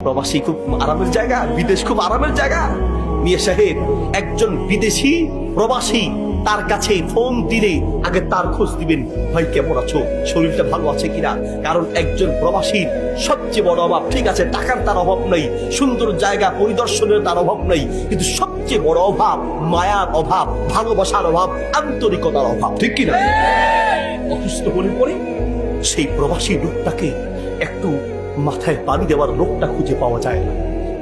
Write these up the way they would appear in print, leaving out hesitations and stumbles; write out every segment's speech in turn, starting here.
প্রবাসী খুব আরামের জায়গা, বিদেশ খুব আরামের জায়গা। মিয়া সাহেব, একজন বিদেশি প্রবাসী তার কাছে ফোন দিলে আগে তার খোঁজ দিবেন, ভাই কেমন আছো, শরীরটা ভালো আছে কিনা। কারণ একজন প্রবাসীর সবচেয়ে বড় অভাব, ঠিক আছে টাকার তার অভাব নাই, সুন্দর জায়গা পরিদর্শনের তার অভাব নাই, কিন্তু সবচেয়ে বড় অভাব মায়ার অভাব, ভালোবাসার অভাব, আন্তরিকতার অভাব, ঠিক কিনা। অসুস্থ হলে পরে সেই প্রবাসী লোকটাকে একটু মাথায় পানি দেওয়ার লোকটা খুঁজে পাওয়া যায় না।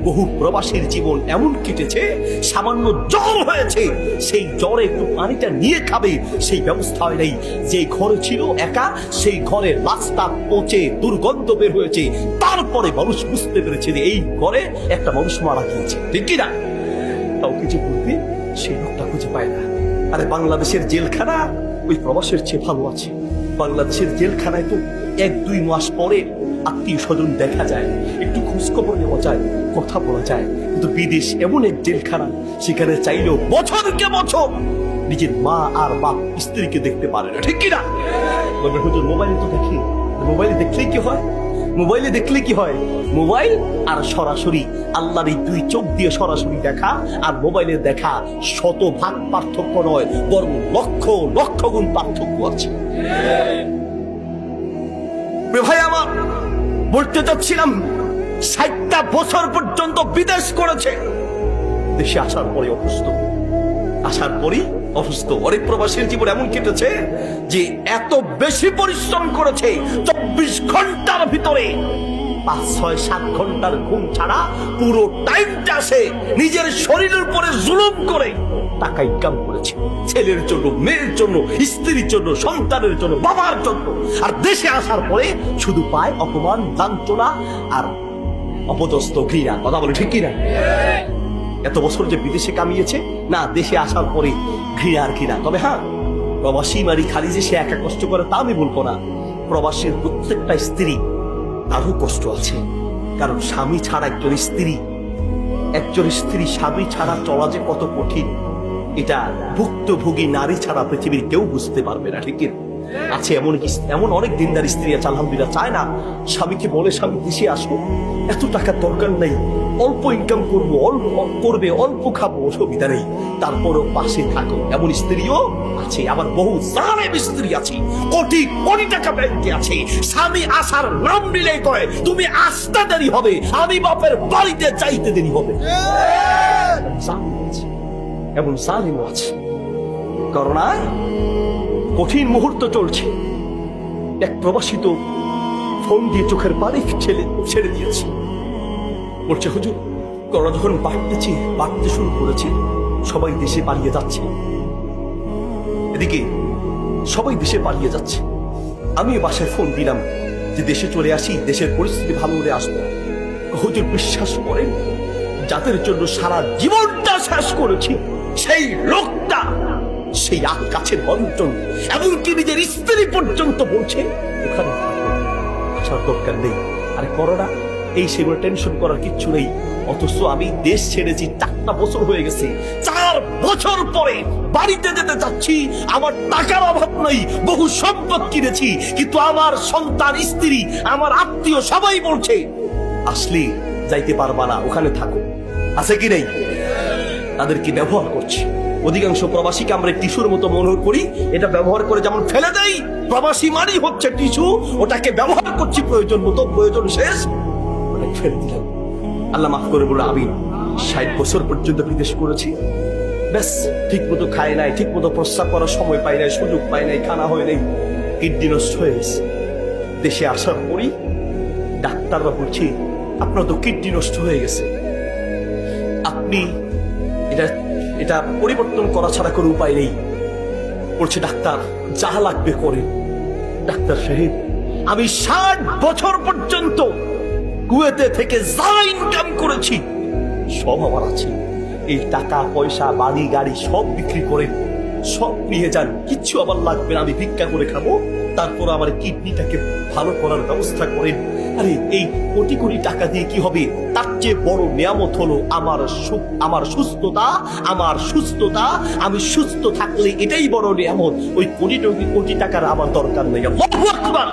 বহু প্রবাসীর জীবন এমন কেটেছে, সামান্য জ্বর হয়েছে, সেই জ্বরে একটু পানিটা নিয়ে খাবে সেই ব্যবস্থা হয় নাই। যে ঘরে ছিল একা, সেই ঘরে রাস্তা পচে দুর্গন্ধ বের হয়েছে। তারপরে মানুষ বুঝতে পেরেছে যে এই ঘরে একটা মানুষ মারা গিয়েছে, ঠিক কিনা। তাও কিছু বলবে, সেই লোকটা খুঁজে পায় না। আরে বাংলাদেশের জেলখানা ওই প্রবাসের চেয়ে ভালো আছে। বাংলাদেশের জেলখানায় তো 1-2 মাস পরে আত্মীয় স্বজন দেখা যায়, একটু খোঁজখবর নেওয়া যায়, কথা বলা যায়। কিন্তু বিদেশ এমন এক জেলখানা, সেখানে চাইলেও বছরকে বছর নিজের মা আর বাপ স্ত্রীকে দেখতে পারে না, ঠিক কিনা। হুজুর মোবাইলে তো দেখি, মোবাইলে দেখলেই কি হয়, মোবাইলে দেখলে কি হয়, মোবাইল আর সরাসরি আল্লাহর এই 2 চোখ দিয়ে সরাসরি দেখা আর মোবাইলে দেখা 100 ভাগ পার্থক্য নয়, বরং লক্ষ লক্ষ গুণ পার্থক্য আছে। ভাই আমার বলতে চাচ্ছিলাম, 60টা বছর পর্যন্ত বিদেশ করেছে, দেশে আসার পরে অসুস্থ, আসার পরই অসুস্থ। অনেক প্রবাসীর জীবন এমন কেটেছে যে এত বেশি পরিশ্রম করেছে, 24 ঘন্টার ভিতরে 5-6-7 ঘন্টার ঘুম ছাড়া পুরো টাইমটা সে নিজের শরীরের উপরে জুলুম করে টাকা ইনকাম করেছে, ছেলের জন্য, মেয়ের জন্য, স্ত্রীর জন্য, সন্তানের জন্য, বাবার জন্য। আর দেশে আসার পরে শুধু পায় অপমান, লাঞ্ছনা আর অপদস্থ ঘৃণা। কথা বলে ঠিক কিনা। এত বছর যে বিদেশে কামিয়েছে না, দেশে আসার পরে ঘৃণা আর ঘৃণা। তবে হ্যাঁ, প্রবাসী মারি খালি যে সে একা কষ্ট করে তা আমি বলবো না। প্রবাসীর প্রত্যেকটা স্ত্রী তারও কষ্ট আছে, কারণ স্বামী ছাড়া একজন স্ত্রী স্বামী ছাড়া চলা যে কত কঠিন, এটা ভুক্তভোগী নারী ছাড়া পৃথিবীর কেউ বুঝতে পারবে না, ঠিক আছে। এমন অনেক দিনদার স্ত্রী আছে আলহামদুলিল্লাহ, চায় না স্বামীকে বলে, স্বামী দেশে আসো, এত টাকার দরকার নাই, অল্প ইনকাম করবো, অল্প খাবো, অসুবিধা নেই, তারপরও পাশে থাকো, এমন স্ত্রীও আছে। আবার বহু জালেম স্ত্রী আছে, কোটি কোটি টাকা ব্যাংকে আছে, স্বামী আসার নাম নিলেই কয় তুমি আসতে দেরি হবে, আমি বাপের বাড়িতে চাইতে দেরি হবে। এমন জালেমও আছে। করোনায় কঠিন মুহূর্ত চলছে, এক প্রবাসী তো ফোন দিয়ে চোখের পানি ছেড়ে দিয়েছে, বলছে হুজুর করোনা যখন বাড়তে শুরু করেছে, সবাই দেশে পালিয়ে যাচ্ছে, এদিকে সবাই দেশে পালিয়ে যাচ্ছে, আমি বাসায় ফোন দিলাম যে দেশে চলে আসি, দেশের পরিস্থিতি ভালো হলে আসবো। হুজুর বিশ্বাস করেন, যাদের জন্য সারা জীবনটা শেষ করেছি, সেই লোকটা, সেই আখ কাছের বন্ধন, এমনকি নিজের স্ত্রী পর্যন্ত বলছে ওখানে আসার দরকার নেই। আরে করোনা, এই সেগুলো টেনশন করার কিচ্ছু নেই। অথচ আমি দেশ ছেড়েছি 4টা বছর হয়ে গেছে, 4 বছর পরে বাড়িতে যেতে চাচ্ছি। আমার টাকার অভাব নাই, বহু সম্পদ কিনেছি, কিন্তু আমার সন্তান, স্ত্রী, আমার আত্মীয় সবাই বলছে আসলে যাইতে পারবা না, ওখানে থাকো। আছে কি নেই? তাদেরকে ব্যবহার করছি। অধিকাংশ প্রবাসীকে আমরা টিস্যুর মতো মনে করি, এটা ব্যবহার করে যেমন ফেলে দেয়, প্রবাসী মানি হচ্ছে টিস্যু, ওটাকে ব্যবহার করছি প্রয়োজন মতো, প্রয়োজন শেষ ওটাকে ফেলে দিলাম। আল্লাহ মাফ করে বলে, আমি 60 বছর পর্যন্ত বিদেশ করেছি, ব্যাস ঠিক মতো খায় নাই, ঠিক মতো প্রস্রাব করার সময় পাই নাই, সুযোগ পাই নাই, খানা হয় নাই, কিডনি নষ্ট হয়ে গেছে। দেশে আসার পরই ডাক্তাররা বলছে আপনার তো কিডনি নষ্ট হয়ে গেছে, আপনি এটা পরিবর্তন করা ছাড়া কোনো উপায় নেই। বলছে ডাক্তার যা লাগবে করেন। ডাক্তার সাহেব, আমি 60 বছর পর্যন্ত কুয়েতে থেকে যা ইনকাম করেছি সব আমার আছে, এই টাকা পয়সা বাড়ি গাড়ি সব বিক্রি করেন, সব নিয়ে যান, কিচ্ছু আমার লাগবে না, আমি ভিক্ষা করে খাবো, তারপর আমার কিডনিটাকে ভালো করার ব্যবস্থা করেন। আরে এই কোটি কোটি টাকা দিয়ে কি হবে? তার চেয়ে বড় নিয়ামত হলো আমার সুস্থতা। আমি সুস্থ থাকলে এটাই বড় নিয়ামত। ওই কোটি টাকার আমার দরকার নেই। আল্লাহু আকবার।